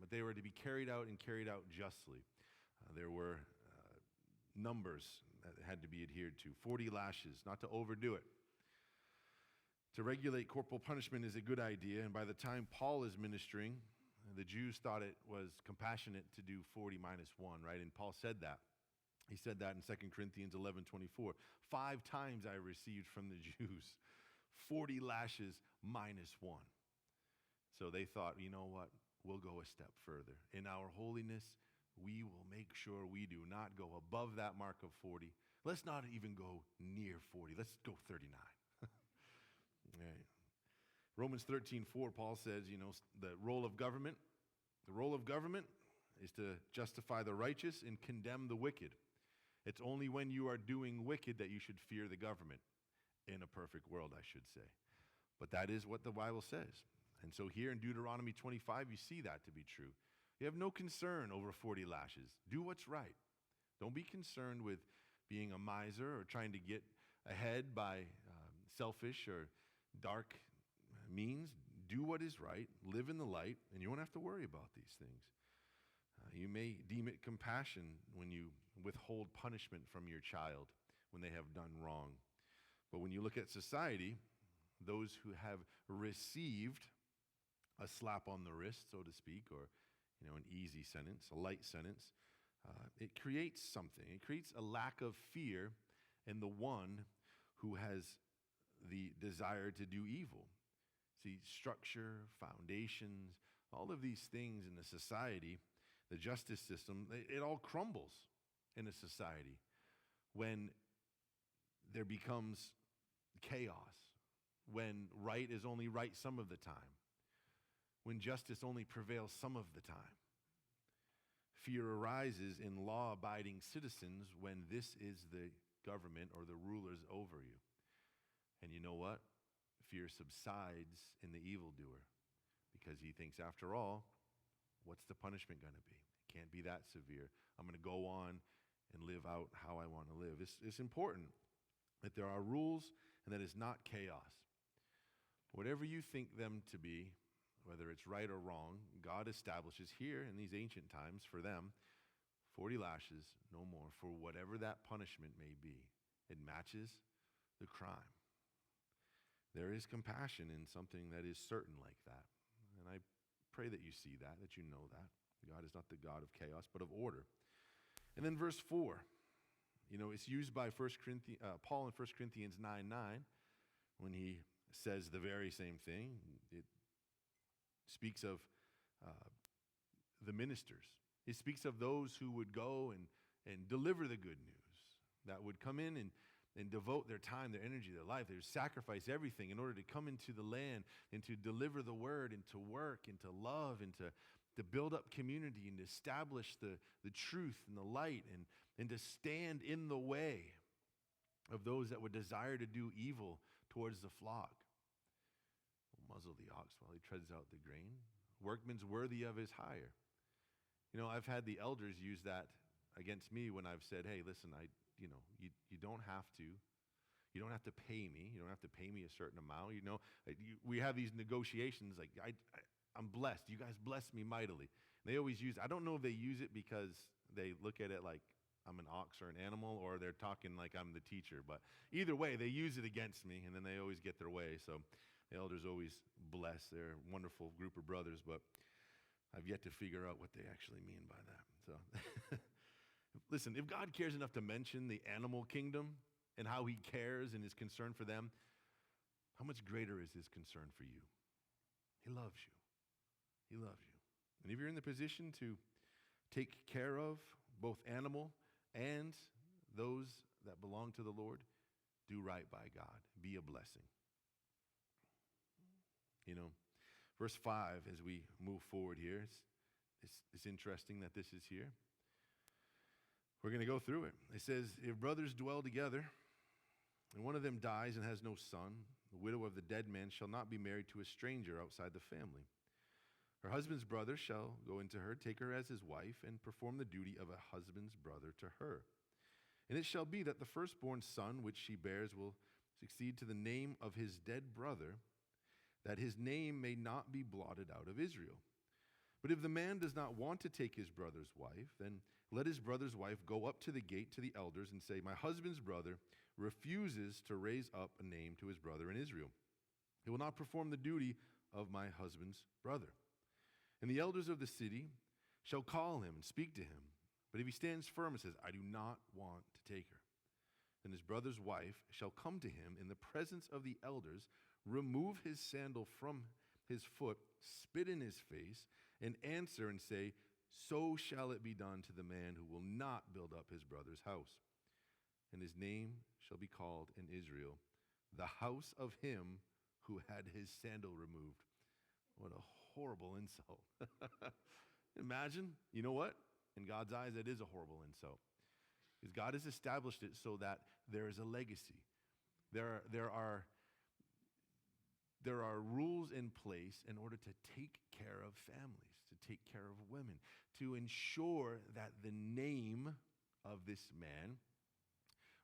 but they were to be carried out and carried out justly. There were numbers that had to be adhered to, 40 lashes, not to overdo it. To regulate corporal punishment is a good idea, and by the time Paul is ministering, the Jews thought it was compassionate to do 40 minus 1, right? And Paul said that. He said that in 2 Corinthians 11:24. 5 times I received from the Jews 40 lashes minus 1. So they thought, you know what? We'll go a step further. In our holiness, we will make sure we do not go above that mark of 40. Let's not even go near 40. Let's go 39. Right. Romans 13:4, Paul says, the role of government is to justify the righteous and condemn the wicked. It's only when you are doing wicked that you should fear the government. In a perfect world, I should say. But that is what the Bible says. And so here in Deuteronomy 25, you see that to be true. You have no concern over 40 lashes. Do what's right. Don't be concerned with being a miser or trying to get ahead by selfish or dark means. Do what is right, live in the light, and you won't have to worry about these things. You may deem it compassion when you withhold punishment from your child when they have done wrong. But when you look at society, those who have received a slap on the wrist, so to speak, or an easy sentence, a light sentence, it creates something. It creates a lack of fear in the one who has the desire to do evil. See, structure, foundations, all of these things in the society, the justice system, it all crumbles in a society when there becomes chaos, when right is only right some of the time, when justice only prevails some of the time. Fear arises in law-abiding citizens when this is the government or the rulers over you. And you know what? Fear subsides in the evildoer because he thinks, after all, what's the punishment going to be? It can't be that severe. I'm going to go on and live out how I want to live. It's important that there are rules and that it's not chaos. Whatever you think them to be, whether it's right or wrong, God establishes here in these ancient times for them 40 lashes, no more, for whatever that punishment may be. It matches the crime. There is compassion in something that is certain like that. And I pray that you see that you know that. God is not the God of chaos, but of order. And then verse 4, it's used by Paul in 1 Corinthians 9:9 when he says the very same thing. It speaks of the ministers. It speaks of those who would go and deliver the good news, that would come in and devote their time, their energy, their life. They would sacrifice everything in order to come into the land and to deliver the word and to work and to love and to build up community and to establish the truth and the light and to stand in the way of those that would desire to do evil towards the flock. Muzzle the ox while he treads out the grain. Workman's worthy of his hire. I've had the elders use that against me when I've said, hey, listen, you don't have to pay me. You don't have to pay me a certain amount. We have these negotiations. Like I'm blessed. You guys bless me mightily. And they always use. I don't know if they use it because they look at it like I'm an ox or an animal, or they're talking like I'm the teacher. But either way, they use it against me, and then they always get their way. So the elders always bless. They're a wonderful group of brothers, but I've yet to figure out what they actually mean by that. So. Listen, if God cares enough to mention the animal kingdom and how he cares and is concerned for them, how much greater is his concern for you? He loves you. He loves you. And if you're in the position to take care of both animal and those that belong to the Lord, do right by God. Be a blessing. Verse 5, as we move forward here, it's interesting that this is here. We're going to go through it. It says, if brothers dwell together, and one of them dies and has no son, the widow of the dead man shall not be married to a stranger outside the family. Her husband's brother shall go into her, take her as his wife, and perform the duty of a husband's brother to her. And it shall be that the firstborn son which she bears will succeed to the name of his dead brother, that his name may not be blotted out of Israel. But if the man does not want to take his brother's wife, then let his brother's wife go up to the gate to the elders and say, my husband's brother refuses to raise up a name to his brother in Israel. He will not perform the duty of my husband's brother. And the elders of the city shall call him and speak to him. But if he stands firm and says, I do not want to take her, then his brother's wife shall come to him in the presence of the elders, remove his sandal from his foot, spit in his face, and answer and say, so shall it be done to the man who will not build up his brother's house. And his name shall be called in Israel, the house of him who had his sandal removed. What a horrible insult. Imagine, you know what? In God's eyes, that is a horrible insult. Because God has established it so that there is a legacy. There are rules in place in order to take care of families, to take care of women, to ensure that the name of this man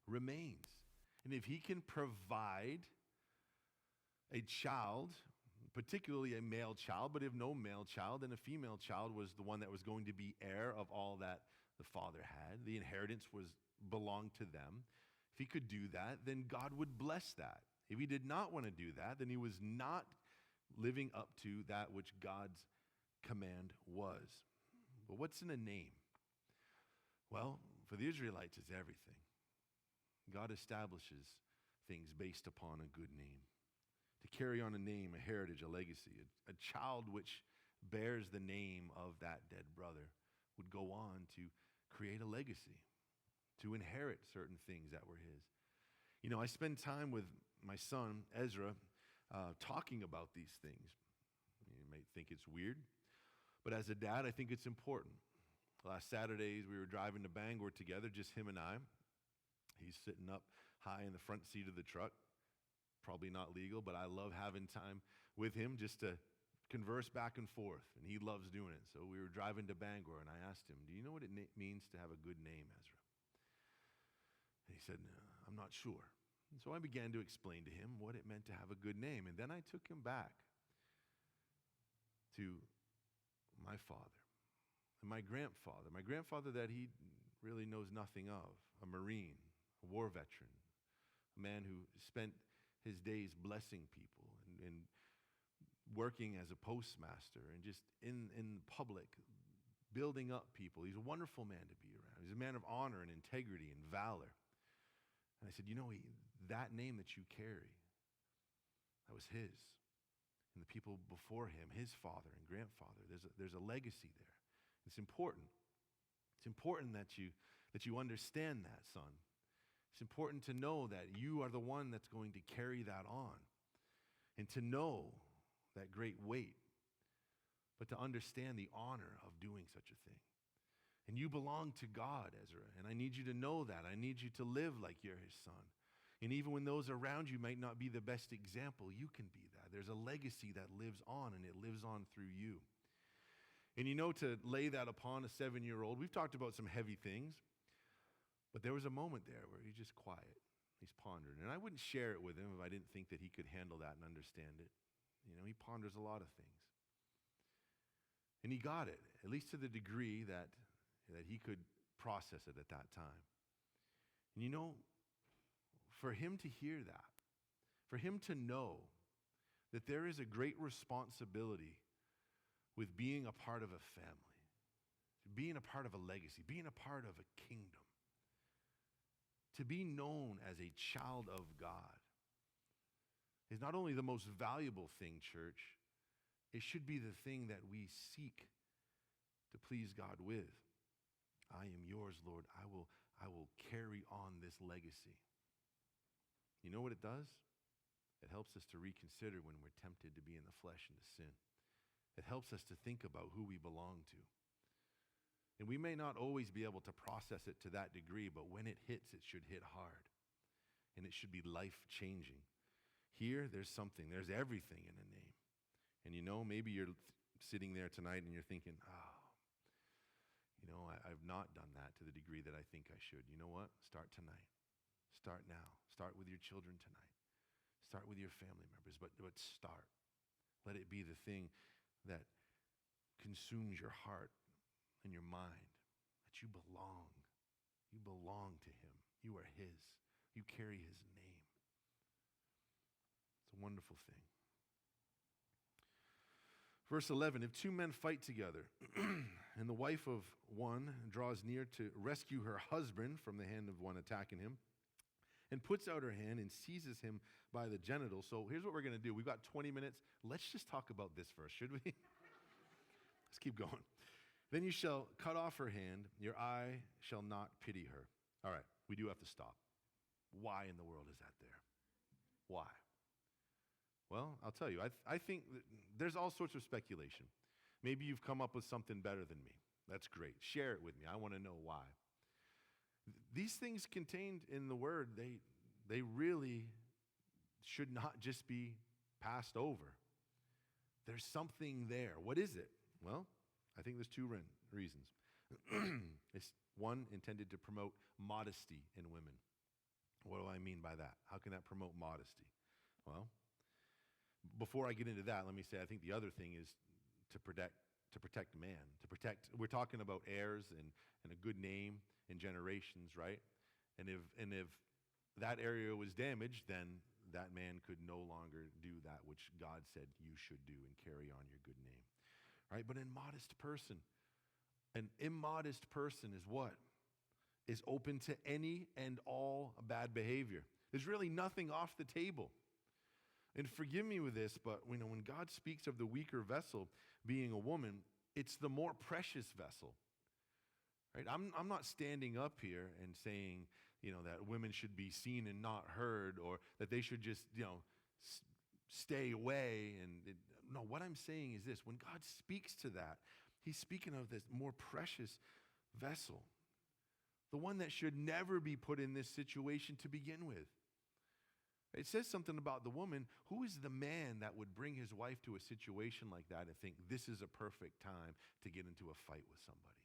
remains. And if he can provide a child, particularly a male child, but if no male child, then a female child was the one that was going to be heir of all that the father had. The inheritance belonged to them. If he could do that, then God would bless that. If he did not want to do that, then he was not living up to that which God's command was. But what's in a name? Well, for the Israelites, it's everything. God establishes things based upon a good name. To carry on a name, a heritage, a legacy. A child which bears the name of that dead brother would go on to create a legacy, to inherit certain things that were his. You know, I spend time with my son, Ezra, talking about these things. You might think it's weird, but as a dad, I think it's important. Last Saturdays, we were driving to Bangor together, just him and I. He's sitting up high in the front seat of the truck. Probably not legal, but I love having time with him just to converse back and forth, and he loves doing it. So we were driving to Bangor, and I asked him, do you know what it means to have a good name, Ezra? And he said, no, I'm not sure. And so I began to explain to him what it meant to have a good name, and then I took him back to my father and my grandfather that he really knows nothing of, a Marine, a war veteran, a man who spent his days blessing people and working as a postmaster and just in public, building up people. He's a wonderful man to be around. He's a man of honor and integrity and valor. And I said, you know, that name that you carry, that was his. And the people before him, his father and grandfather, there's a legacy there. It's important. It's important that you understand that, son. It's important to know that you are the one that's going to carry that on and to know that great weight, but to understand the honor of doing such a thing. And you belong to God, Ezra, and I need you to know that. I need you to live like you're his son. And even when those around you might not be the best example, you can be that. There's a legacy that lives on, and it lives on through you. And you know, to lay that upon a 7-year-old, we've talked about some heavy things, but there was a moment there where he's just quiet. He's pondering. And I wouldn't share it with him if I didn't think that he could handle that and understand it. You know, he ponders a lot of things. And he got it, at least to the degree that he could process it at that time. And you know, for him to hear that, for him to know that there is a great responsibility with being a part of a family, being a part of a legacy, being a part of a kingdom, to be known as a child of God is not only the most valuable thing, church, it should be the thing that we seek to please God with. I am yours, Lord. I will carry on this legacy. You know what it does? It helps us to reconsider when we're tempted to be in the flesh and to sin. It helps us to think about who we belong to. And we may not always be able to process it to that degree, but when it hits, it should hit hard. And it should be life-changing. Here, there's everything in a name. And you know, maybe you're sitting there tonight and you're thinking, I've not done that to the degree that I think I should. You know what? Start tonight. Start now. Start with your children tonight. Start with your family members, but start. Let it be the thing that consumes your heart and your mind, that you belong. You belong to him. You are his. You carry his name. It's a wonderful thing. Verse 11, if two men fight together, and the wife of one draws near to rescue her husband from the hand of one attacking him, and puts out her hand and seizes him by the genitals. So here's what we're going to do. We've got 20 minutes. Let's just talk about this first, should we? Let's keep going. Then you shall cut off her hand. Your eye shall not pity her. All right, we do have to stop. Why in the world is that there? Why? Well, I'll tell you. I think there's all sorts of speculation. Maybe you've come up with something better than me. That's great. Share it with me. I want to know why. These things contained in the word, they really should not just be passed over. There's something there. What is it? Well, I think there's two reasons. It's one, intended to promote modesty in women. What do I mean by that? How can that promote modesty? Well, before I get into that, let me say I think the other thing is to protect man. We're talking about heirs and a good name in generations, right? And if that area was damaged, then that man could no longer do that which God said you should do and carry on your good name. Right? But an immodest person is what? Is open to any and all bad behavior. There's really nothing off the table. And forgive me with this, but when God speaks of the weaker vessel being a woman, it's the more precious vessel. Right? I'm not standing up here and saying, that women should be seen and not heard, or that they should just, stay away. No, what I'm saying is this. When God speaks to that, he's speaking of this more precious vessel. The one that should never be put in this situation to begin with. It says something about the woman. Who is the man that would bring his wife to a situation like that and think this is a perfect time to get into a fight with somebody?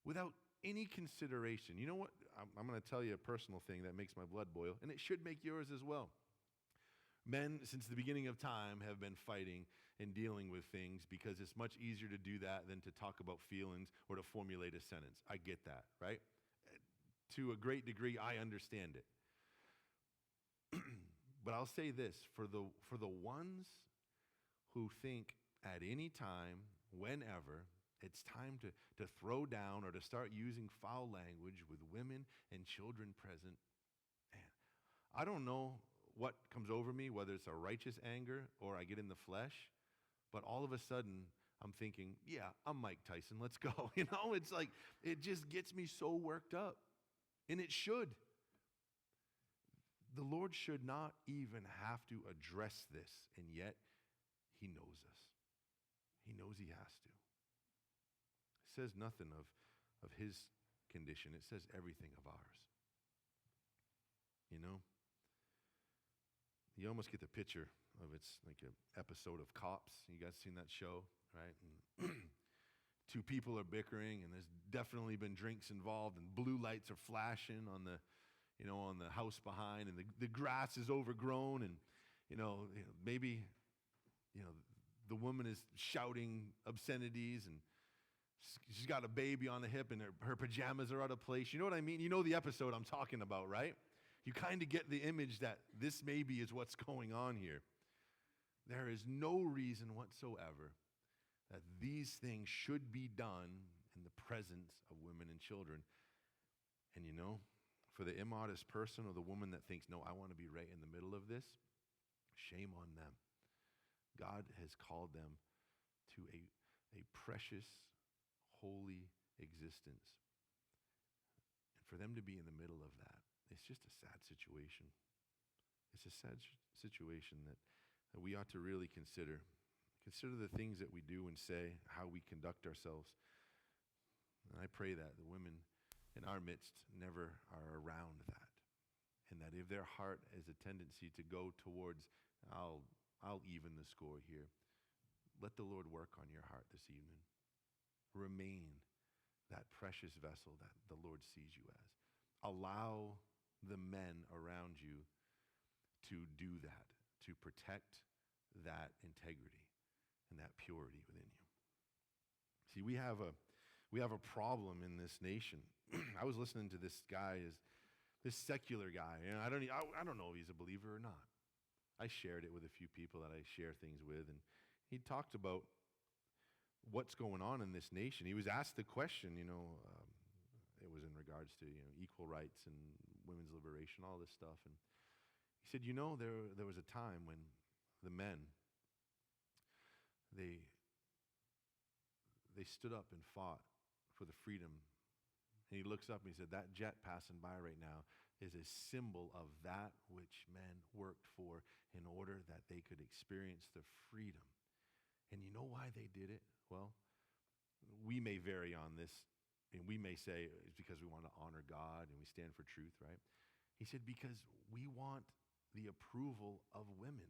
Without any consideration. You know what? I'm going to tell you a personal thing that makes my blood boil, and it should make yours as well. Men, since the beginning of time, have been fighting and dealing with things because it's much easier to do that than to talk about feelings or to formulate a sentence. I get that, right? To a great degree, I understand it. But I'll say this, for the ones who think at any time, whenever, it's time to throw down or to start using foul language with women and children present, man, I don't know what comes over me, whether it's a righteous anger or I get in the flesh, but all of a sudden I'm thinking, yeah, I'm Mike Tyson, let's go. It's like, it just gets me so worked up. And it should. The Lord should not even have to address this, and yet he knows us. He knows he has to. It says nothing of his condition. It says everything of ours. You almost get the picture of it's like an episode of Cops. You guys seen that show, right? And two people are bickering, and there's definitely been drinks involved, and blue lights are flashing on the house behind, and the grass is overgrown, and maybe the woman is shouting obscenities, and she's got a baby on the hip, and her pajamas are out of place. You know what I mean? You know the episode I'm talking about, right? You kind of get the image that this maybe is what's going on here. There is no reason whatsoever that these things should be done in the presence of women and children. And for the immodest person or the woman that thinks, no, I want to be right in the middle of this, shame on them. God has called them to a precious, holy existence. And for them to be in the middle of that, it's just a sad situation. It's a sad situation that we ought to really consider. Consider the things that we do and say, how we conduct ourselves. And I pray that the women in our midst never are around that. And that if their heart has a tendency to go towards, I'll even the score here, let the Lord work on your heart this evening. Remain that precious vessel that the Lord sees you as. Allow the men around you to do that, to protect that integrity and that purity within you. See, we have a problem in this nation. I was listening to this guy, this secular guy, and I don't know if he's a believer or not. I shared it with a few people that I share things with, and he talked about what's going on in this nation. He was asked the question, it was in regards to equal rights and women's liberation, all this stuff, and he said, there was a time when the men they stood up and fought for the freedom. And he looks up and he said, that jet passing by right now is a symbol of that which men worked for in order that they could experience the freedom. And you know why they did it? Well, we may vary on this, and we may say it's because we want to honor God and we stand for truth, right? He said, because we want the approval of women.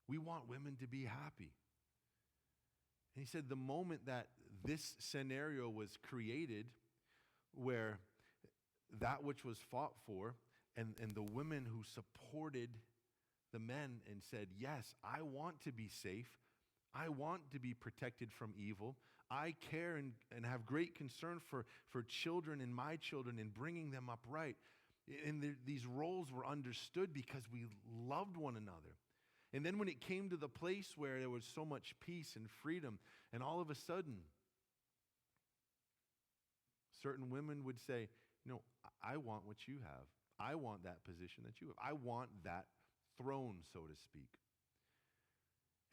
We want women to be happy. And he said the moment that this scenario was created, where that which was fought for, and the women who supported the men and said, yes, I want to be safe. I want to be protected from evil. I care and have great concern for children and my children and bringing them up right. And these roles were understood because we loved one another. And then when it came to the place where there was so much peace and freedom, and all of a sudden, certain women would say, I want what you have. I want that position that you have. I want that throne, so to speak.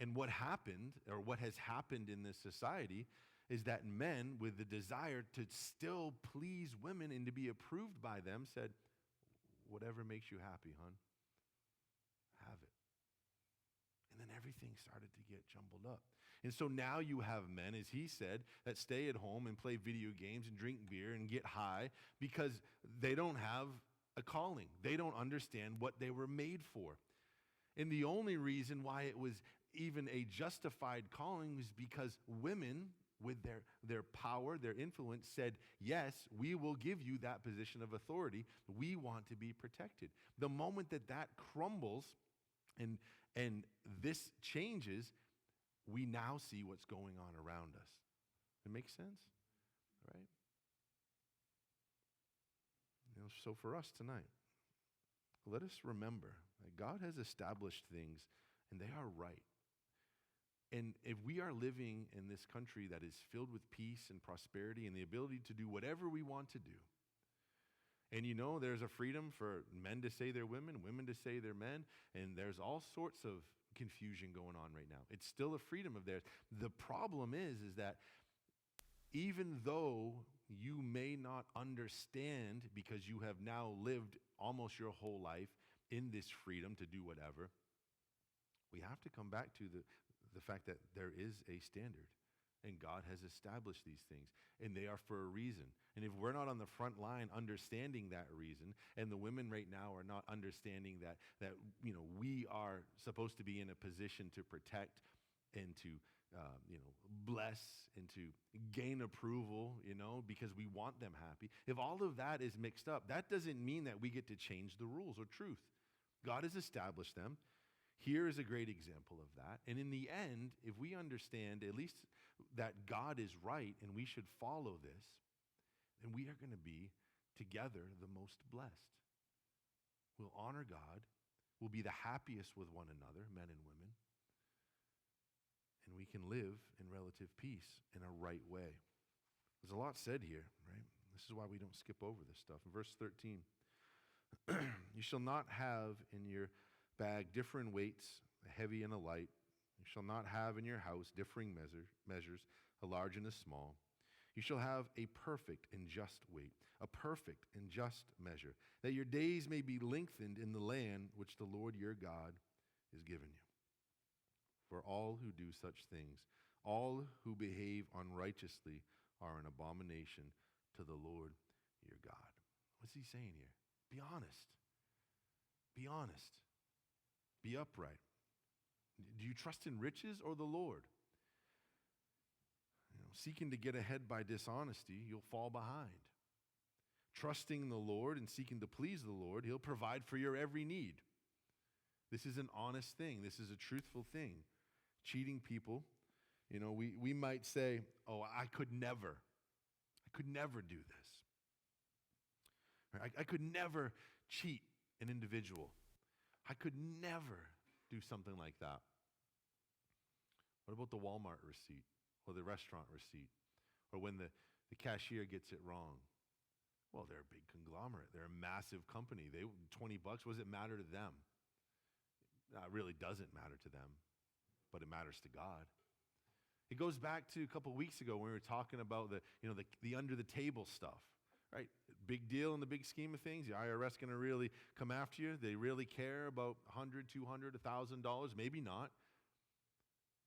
And what happened, or what has happened in this society, is that men with the desire to still please women and to be approved by them said, whatever makes you happy, hon, have it. And then everything started to get jumbled up. And so now you have men, as he said, that stay at home and play video games and drink beer and get high because they don't have a calling. They don't understand what they were made for. And the only reason why it was even a justified calling was because women, with their power, their influence, said, yes, we will give you that position of authority. We want to be protected. The moment that crumbles and this changes, we now see what's going on around us. It makes sense? Right? So for us tonight, let us remember that God has established things, and they are right. And if we are living in this country that is filled with peace and prosperity and the ability to do whatever we want to do, and there's a freedom for men to say they're women, women to say they're men, and there's all sorts of confusion going on right now. It's still a freedom of theirs. The problem is that even though you may not understand, because you have now lived almost your whole life in this freedom to do whatever, we have to come back to the fact that there is a standard, and God has established these things, and they are for a reason. And if we're not on the front line understanding that reason, and the women right now are not understanding that we are supposed to be in a position to protect and to bless and to gain approval, because we want them happy. If all of that is mixed up, that doesn't mean that we get to change the rules or truth. God has established them. Here is a great example of that. And in the end, if we understand at least that God is right and we should follow this, then we are going to be together the most blessed. We'll honor God. We'll be the happiest with one another, men and women. And we can live in relative peace in a right way. There's a lot said here, right? This is why we don't skip over this stuff. In verse 13, you shall not have in your bag different weights, a heavy and a light. You shall not have in your house differing measures, a large and a small. You shall have a perfect and just weight, a perfect and just measure, that your days may be lengthened in the land which the Lord your God is giving you. For all who do such things, all who behave unrighteously, are an abomination to the Lord your God. What's he saying here? Be honest. Be honest. Be upright. Do you trust in riches or the Lord? Seeking to get ahead by dishonesty, you'll fall behind. Trusting the Lord and seeking to please the Lord, he'll provide for your every need. This is an honest thing. This is a truthful thing. Cheating people, We might say, oh, I could never do this. I could never cheat an individual. I could never do something like that. What about the Walmart receipt or the restaurant receipt? Or when the cashier gets it wrong? Well, they're a big conglomerate. They're a massive company. $20, what does it matter to them? It really doesn't matter to them, but it matters to God. It goes back to a couple weeks ago when we were talking about the under the table stuff, right? Big deal in the big scheme of things. The IRS going to really come after you? They really care about $100, $200, $1,000? Maybe not.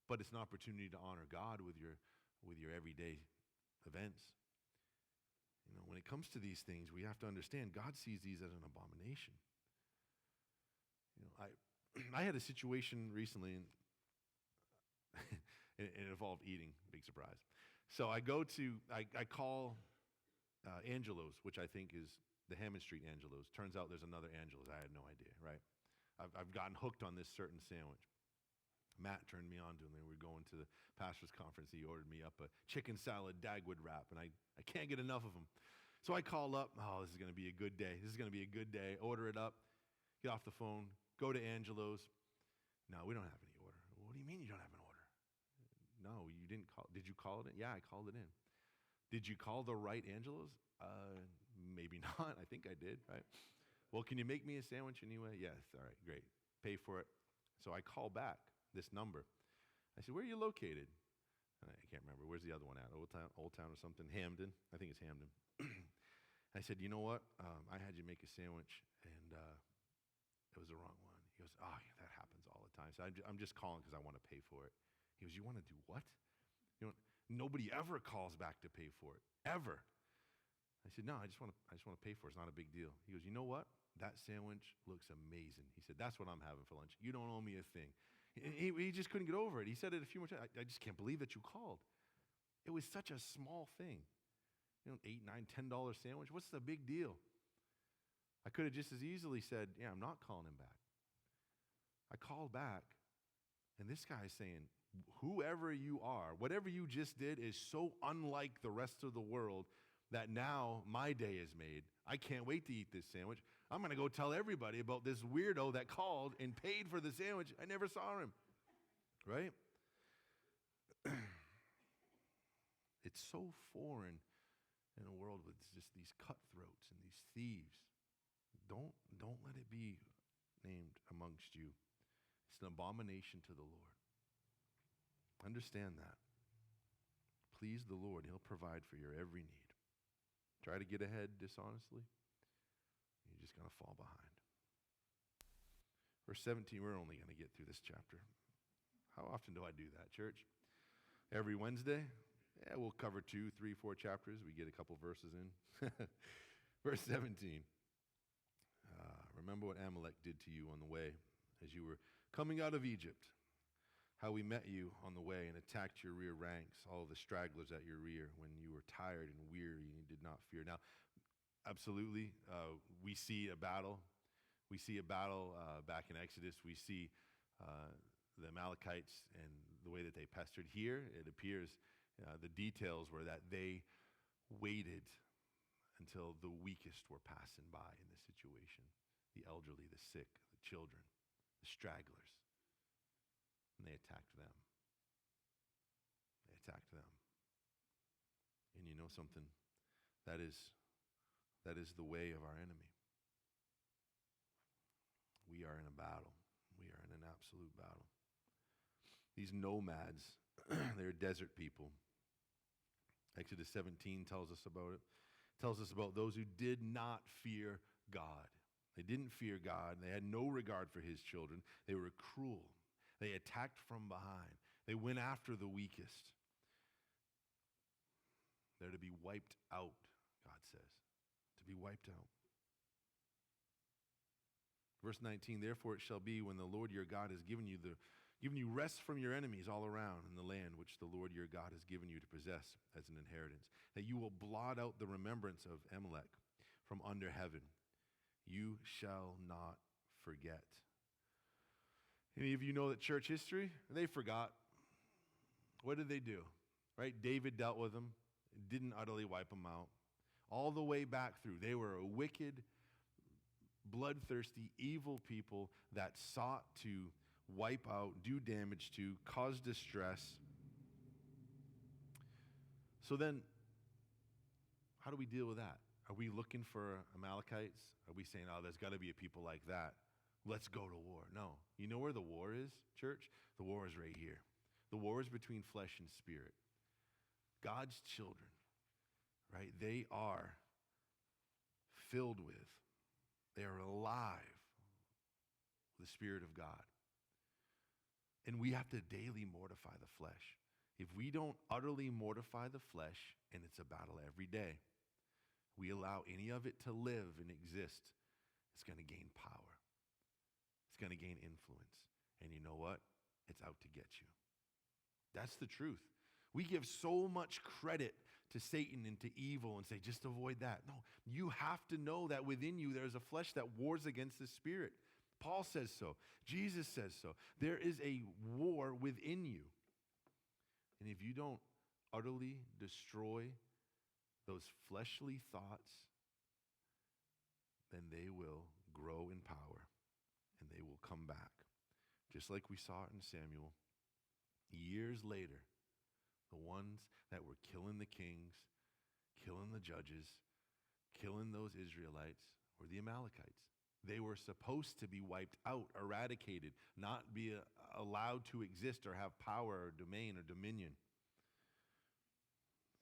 But it's an opportunity to honor God with your everyday events. When it comes to these things, we have to understand God sees these as an abomination. I had a situation recently, and it involved eating. Big surprise. So I call Angelo's, which I think is the Hammond Street Angelo's. Turns out there's another Angelo's. I had no idea, right? I've gotten hooked on this certain sandwich. Matt turned me on to him. We were going to the pastor's conference. He ordered me up a chicken salad Dagwood wrap, and I can't get enough of them. So I call up. Oh, this is going to be a good day. This is going to be a good day. Order it up. Get off the phone. Go to Angelo's. No, we don't have any order. What do you mean you don't have an order? No, you didn't call. Did you call it in? Yeah, I called it in. Did you call the right Angelo's? Maybe not. I think I did, right? Well, can you make me a sandwich anyway? Yes. All right, great. Pay for it. So I call back this number. I said, where are you located? And I can't remember. Where's the other one at? Old Town or something? Hamden? I think it's Hamden. I said, you know what? I had you make a sandwich, and it was the wrong one. He goes, oh, yeah, that happens all the time. So I'm just calling because I want to pay for it. He goes, you want to do what? Nobody ever calls back to pay for it, ever. I said, no, I just want to pay for it. It's not a big deal. He goes, you know what? That sandwich looks amazing. He said, that's what I'm having for lunch. You don't owe me a thing. He just couldn't get over it. He said it a few more times. I just can't believe that you called. It was such a small thing. $8, $9, $10 sandwich. What's the big deal? I could have just as easily said, yeah, I'm not calling him back. I called back, and this guy is saying, whoever you are, whatever you just did is so unlike the rest of the world that now my day is made. I can't wait to eat this sandwich. I'm going to go tell everybody about this weirdo that called and paid for the sandwich. I never saw him, right? It's so foreign in a world with just these cutthroats and these thieves. Don't let it be named amongst you. It's an abomination to the Lord. Understand that. Please the Lord. He'll provide for your every need. Try to get ahead dishonestly, you're just going to fall behind. Verse 17, we're only going to get through this chapter. How often do I do that, church? Every Wednesday? Yeah, we'll cover 2, 3, 4 chapters. We get a couple verses in. Verse 17. Remember what Amalek did to you on the way as you were coming out of Egypt. How we met you on the way and attacked your rear ranks, all the stragglers at your rear, when you were tired and weary and you did not fear. Now, absolutely, we see a battle. We see a battle back in Exodus. We see the Amalekites and the way that they pestered. Here, it appears the details were that they waited until the weakest were passing by in the situation. The elderly, the sick, the children, the stragglers. And they attacked them. They attacked them. And you know something? That is the way of our enemy. We are in a battle. We are in an absolute battle. These nomads, they're desert people. Exodus 17 tells us about it. It tells us about those who did not fear God. They didn't fear God. They had no regard for his children. They were cruel. They attacked from behind. They went after the weakest. They're to be wiped out, God says. To be wiped out. Verse 19, therefore it shall be when the Lord your God has given you rest from your enemies all around in the land which the Lord your God has given you to possess as an inheritance, that you will blot out the remembrance of Amalek from under heaven. You shall not forget. Any of you know that church history? They forgot. what did they do? Right? David dealt with them, didn't utterly wipe them out. All the way back through, they were a wicked, bloodthirsty, evil people that sought to wipe out, do damage to, cause distress. So then, how do we deal with that? Are we looking for Amalekites? Are we saying, oh, there's got to be a people like that? Let's go to war. No. You know where the war is, church? The war is right here. The war is between flesh and spirit. God's children, right? They are filled with, they are alive with the Spirit of God. And we have to daily mortify the flesh. If we don't utterly mortify the flesh, and it's a battle every day, we allow any of it to live and exist, it's going to gain power. It's going to gain influence. And you know what? It's out to get you. That's the truth. We give so much credit to Satan and to evil and say, just avoid that. No, you have to know that within you there's a flesh that wars against the spirit. Paul says so. Jesus says so. There is a war within you. And if you don't utterly destroy those fleshly thoughts, then they will grow in power and they will come back. Just like we saw it in Samuel. Years later, the ones that were killing the kings, killing the judges, killing those Israelites were the Amalekites. They were supposed to be wiped out, eradicated, not be allowed to exist or have power or domain or dominion.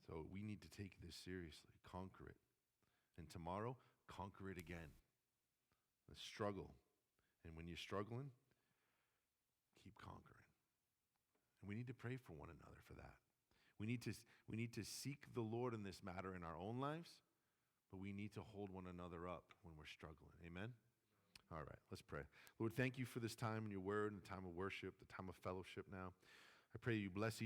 So we need to take this seriously, conquer it. And tomorrow, conquer it again. Let's struggle. And when you're struggling, keep conquering. And we need to pray for one another for that. We need to seek the Lord in this matter in our own lives, but we need to hold one another up when we're struggling. Amen? All right, let's pray. Lord, thank you for this time in your word and the time of worship, the time of fellowship now. I pray you bless each